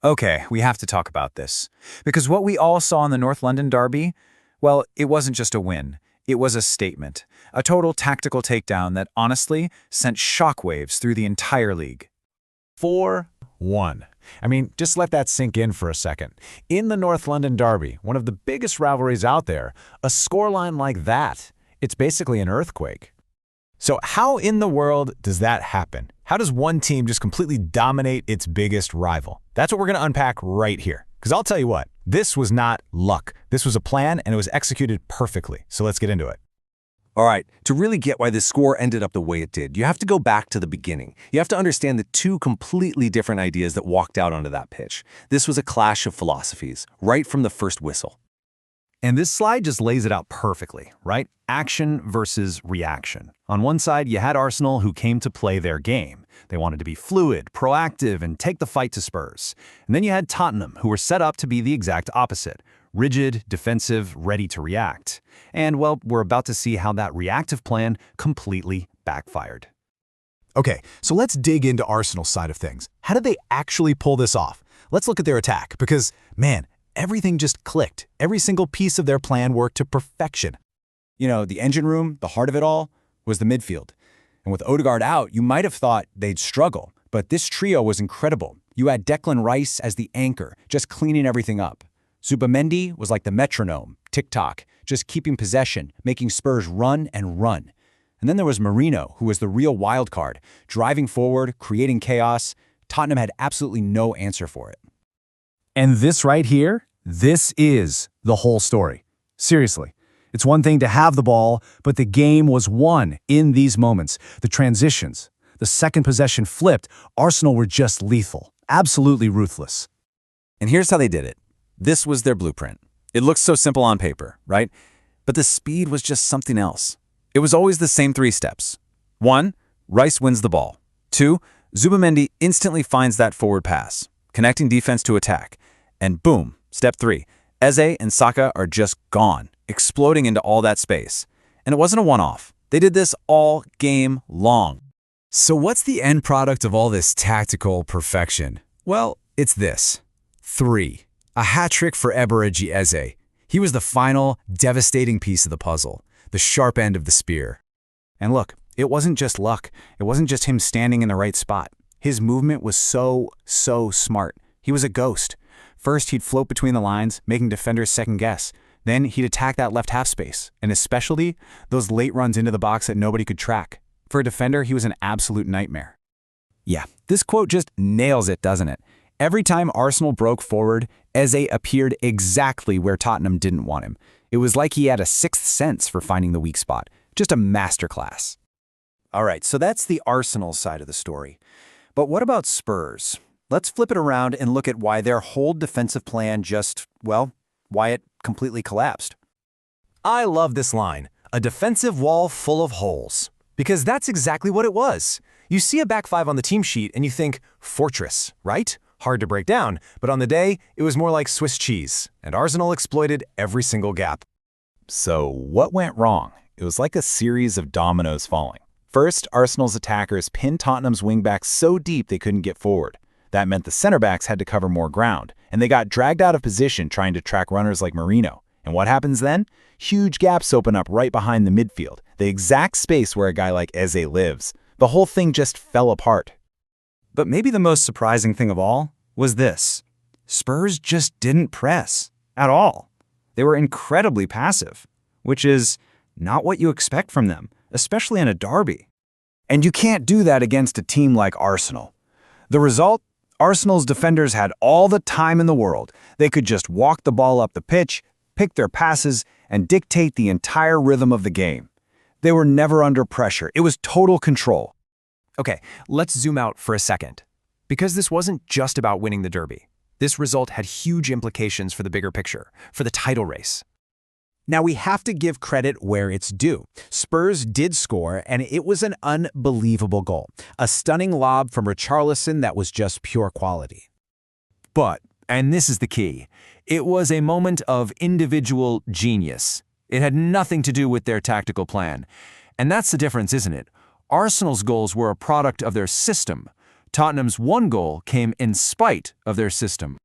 Okay, we have to talk about this. Because what we all saw in the North London derby, well, it wasn't just a win. It was a statement. A total tactical takedown that honestly sent shockwaves through the entire league. 4-1. I mean, just let that sink in for a second. In the North London derby, one of the biggest rivalries out there, a scoreline like that, it's basically an earthquake. So how in the world does that happen? How does one team just completely dominate its biggest rival? That's what we're going to unpack right here. Because I'll tell you what, this was not luck. This was a plan, and it was executed perfectly. So let's get into it. All right, to really get why this score ended up the way it did, you have to go back to the beginning. You have to understand the two completely different ideas that walked out onto that pitch. This was a clash of philosophies, right from the first whistle. And this slide just lays it out perfectly, right? Action versus reaction. On one side, you had Arsenal, who came to play their game. They wanted to be fluid, proactive, and take the fight to Spurs. And then you had Tottenham, who were set up to be the exact opposite. Rigid, defensive, ready to react. And, well, we're about to see how that reactive plan completely backfired. Okay, so let's dig into Arsenal's side of things. How did they actually pull this off? Let's look at their attack, because, man, everything just clicked. Every single piece of their plan worked to perfection. You know, the engine room, the heart of it all, was the midfield. And with Ødegaard out, you might have thought they'd struggle. But this trio was incredible. You had Declan Rice as the anchor, just cleaning everything up. Zubamendi was like the metronome, tick-tock, just keeping possession, making Spurs run and run. And then there was Marino, who was the real wild card, driving forward, creating chaos. Tottenham had absolutely no answer for it. And this right here, this is the whole story. Seriously. It's one thing to have the ball, but the game was won in these moments. The transitions, the second possession flipped, Arsenal were just lethal, absolutely ruthless. And here's how they did it. This was their blueprint. It looks so simple on paper, right? But the speed was just something else. It was always the same three steps. 1, Rice wins the ball. 2, Zubamendi instantly finds that forward pass, connecting defense to attack. And boom, step 3, Eze and Saka are just gone, exploding into all that space. And it wasn't a one-off. They did this all game long. So what's the end product of all this tactical perfection? Well, it's this. 3. A hat-trick for Eberechi Eze. He was the final, devastating piece of the puzzle, the sharp end of the spear. And look, it wasn't just luck. It wasn't just him standing in the right spot. His movement was so smart. He was a ghost. First, he'd float between the lines, making defenders second guess. Then he'd attack that left half space, and his specialty, those late runs into the box that nobody could track. For a defender, he was an absolute nightmare. Yeah, this quote just nails it, doesn't it? Every time Arsenal broke forward, Eze appeared exactly where Tottenham didn't want him. It was like he had a sixth sense for finding the weak spot. Just a masterclass. All right, so that's the Arsenal side of the story. But what about Spurs? Let's flip it around and look at why their whole defensive plan just, well, why it completely collapsed. I love this line, a defensive wall full of holes. Because that's exactly what it was. You see a back five on the team sheet and you think, fortress, right? Hard to break down, but on the day, it was more like Swiss cheese, and Arsenal exploited every single gap. So what went wrong? It was like a series of dominoes falling. First, Arsenal's attackers pinned Tottenham's wingbacks so deep they couldn't get forward. That meant the center backs had to cover more ground, and they got dragged out of position trying to track runners like Marino. And what happens then? Huge gaps open up right behind the midfield, the exact space where a guy like Eze lives. The whole thing just fell apart. But maybe the most surprising thing of all was this. Spurs just didn't press at all. They were incredibly passive, which is not what you expect from them, especially in a derby. And you can't do that against a team like Arsenal. The result? Arsenal's defenders had all the time in the world. They could just walk the ball up the pitch, pick their passes, and dictate the entire rhythm of the game. They were never under pressure. It was total control. Okay, let's zoom out for a second. Because this wasn't just about winning the derby. This result had huge implications for the bigger picture, for the title race. Now, we have to give credit where it's due. Spurs did score, and it was an unbelievable goal. A stunning lob from Richarlison that was just pure quality. But, and this is the key, it was a moment of individual genius. It had nothing to do with their tactical plan. And that's the difference, isn't it? Arsenal's goals were a product of their system. Tottenham's one goal came in spite of their system.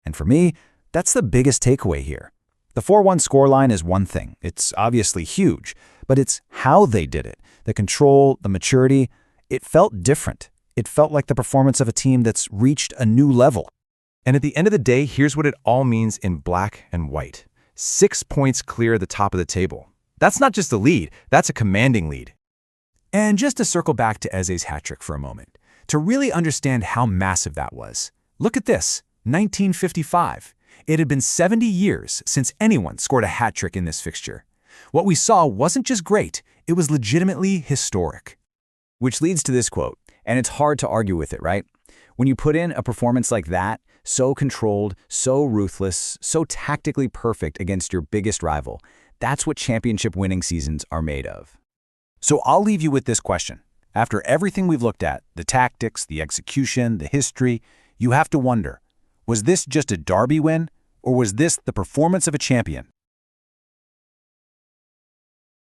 And for me, that's the biggest takeaway here. The 4-1 scoreline is one thing. It's obviously huge, but it's how they did it. The control, the maturity, it felt different. It felt like the performance of a team that's reached a new level. And at the end of the day, here's what it all means in black and white. 6 points clear at the top of the table. That's not just a lead, that's a commanding lead. And just to circle back to Eze's hat-trick for a moment, to really understand how massive that was, look at this, 1955. It had been 70 years since anyone scored a hat-trick in this fixture. What we saw wasn't just great, it was legitimately historic. Which leads to this quote, and it's hard to argue with it, right? When you put in a performance like that, so controlled, so ruthless, so tactically perfect against your biggest rival, that's what championship-winning seasons are made of. So I'll leave you with this question. After everything we've looked at, the tactics, the execution, the history, you have to wonder, was this just a derby win, or was this the performance of a champion?